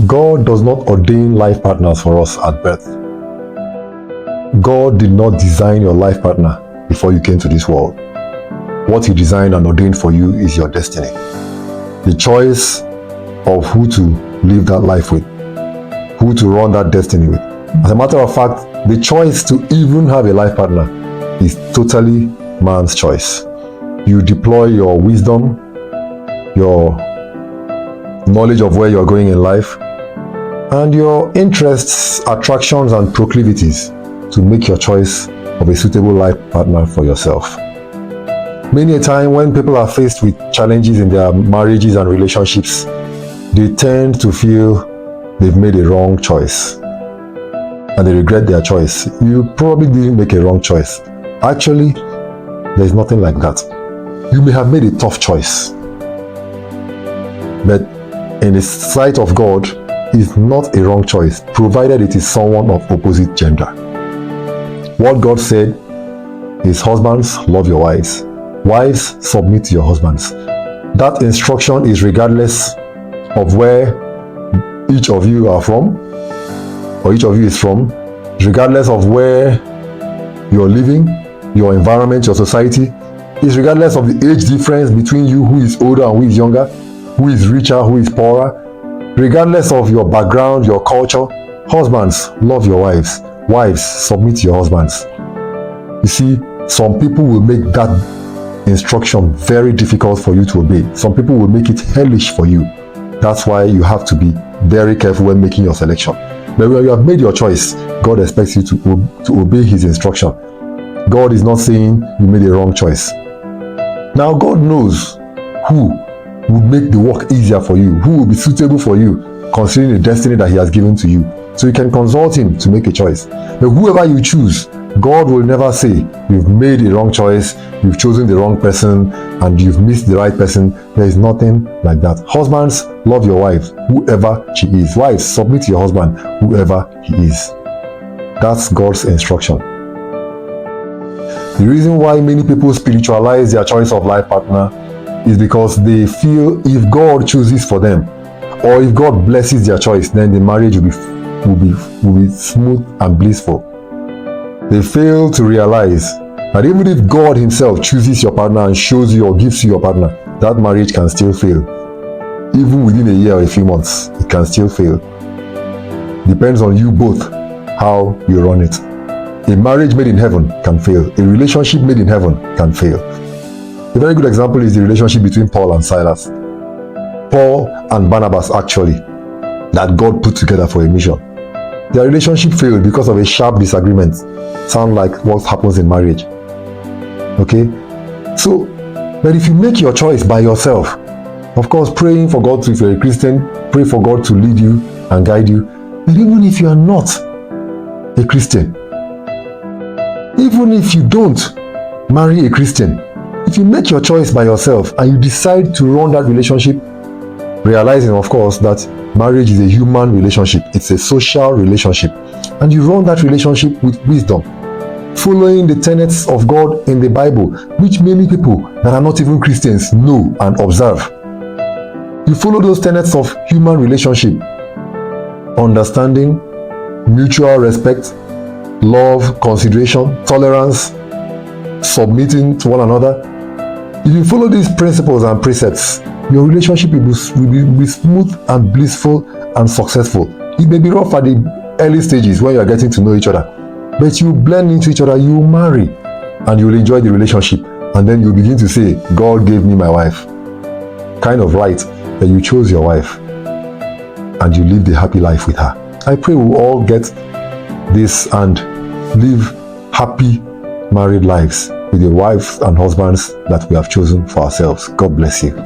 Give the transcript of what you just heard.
God does not ordain life partners for us at birth. God did not design your life partner before you came to this world. What He designed and ordained for you is your destiny. The choice of who to live that life with, who to run that destiny with. As a matter of fact, the choice to even have a life partner is totally man's choice. You deploy your wisdom, your knowledge of where you're going in life, and your interests, attractions, and proclivities to make your choice of a suitable life partner for yourself. Many a time when people are faced with challenges in their marriages and relationships, they tend to feel they've made a wrong choice and they regret their choice. You probably didn't make a wrong choice. Actually, there's nothing like that. You may have made a tough choice, but in the sight of God, it's not a wrong choice, provided it is someone of opposite gender. What God said is, husbands, love your wives. Wives, submit to your husbands. That instruction is regardless of where each of you are from, or each of you is from, regardless of where you're living, your environment, your society. It's regardless of the age difference between you, who is older and who is younger, who is richer, who is poorer, regardless of your background, your culture. Husbands, love your wives. Wives, submit to your husbands. You see, some people will make that instruction very difficult for you to obey. Some people will make it hellish for you. That's why you have to be very careful when making your selection. But when you have made your choice, God expects you to obey His instruction. God is not saying you made a wrong choice. Now, God knows who would make the work easier for you, who will be suitable for you, considering the destiny that He has given to you. So you can consult Him to make a choice. But whoever you choose, God will never say you've made a wrong choice, you've chosen the wrong person, and you've missed the right person. There is nothing like that. Husbands, love your wife, whoever she is. Wives, submit to your husband, whoever he is. That's God's instruction. The reason why many people spiritualize their choice of life partner is because they feel if God chooses for them, or if God blesses their choice, then the marriage will be smooth and blissful. They fail to realize that even if God Himself chooses your partner and shows you or gives you your partner, that marriage can still fail. Even within a year or a few months, it can still fail. Depends on you both how you run it. A marriage made in heaven can fail. A relationship made in heaven can fail. A very good example is the relationship between Paul and Silas. Paul and Barnabas, actually, that God put together for a mission. Their relationship failed because of a sharp disagreement. Sound like what happens in marriage. Okay? So, but if you make your choice by yourself, of course, praying for God to, if you're a Christian, pray for God to lead you and guide you. But even if you are not a Christian, even if you don't marry a Christian, if you make your choice by yourself and you decide to run that relationship, realizing, of course, that marriage is a human relationship, it's a social relationship, and you run that relationship with wisdom, following the tenets of God in the Bible, which many people that are not even Christians know and observe. You follow those tenets of human relationship: understanding, mutual respect, love, consideration, tolerance, submitting to one another. If you follow these principles and precepts, your relationship will be smooth and blissful and successful. It may be rough at the early stages when you are getting to know each other, but you blend into each other, you marry, and you will enjoy the relationship. And then you begin to say, God gave me my wife. Kind of right that you chose your wife and you lived a happy life with her. I pray we all get this and live happy married lives with the wives and husbands that we have chosen for ourselves. God bless you.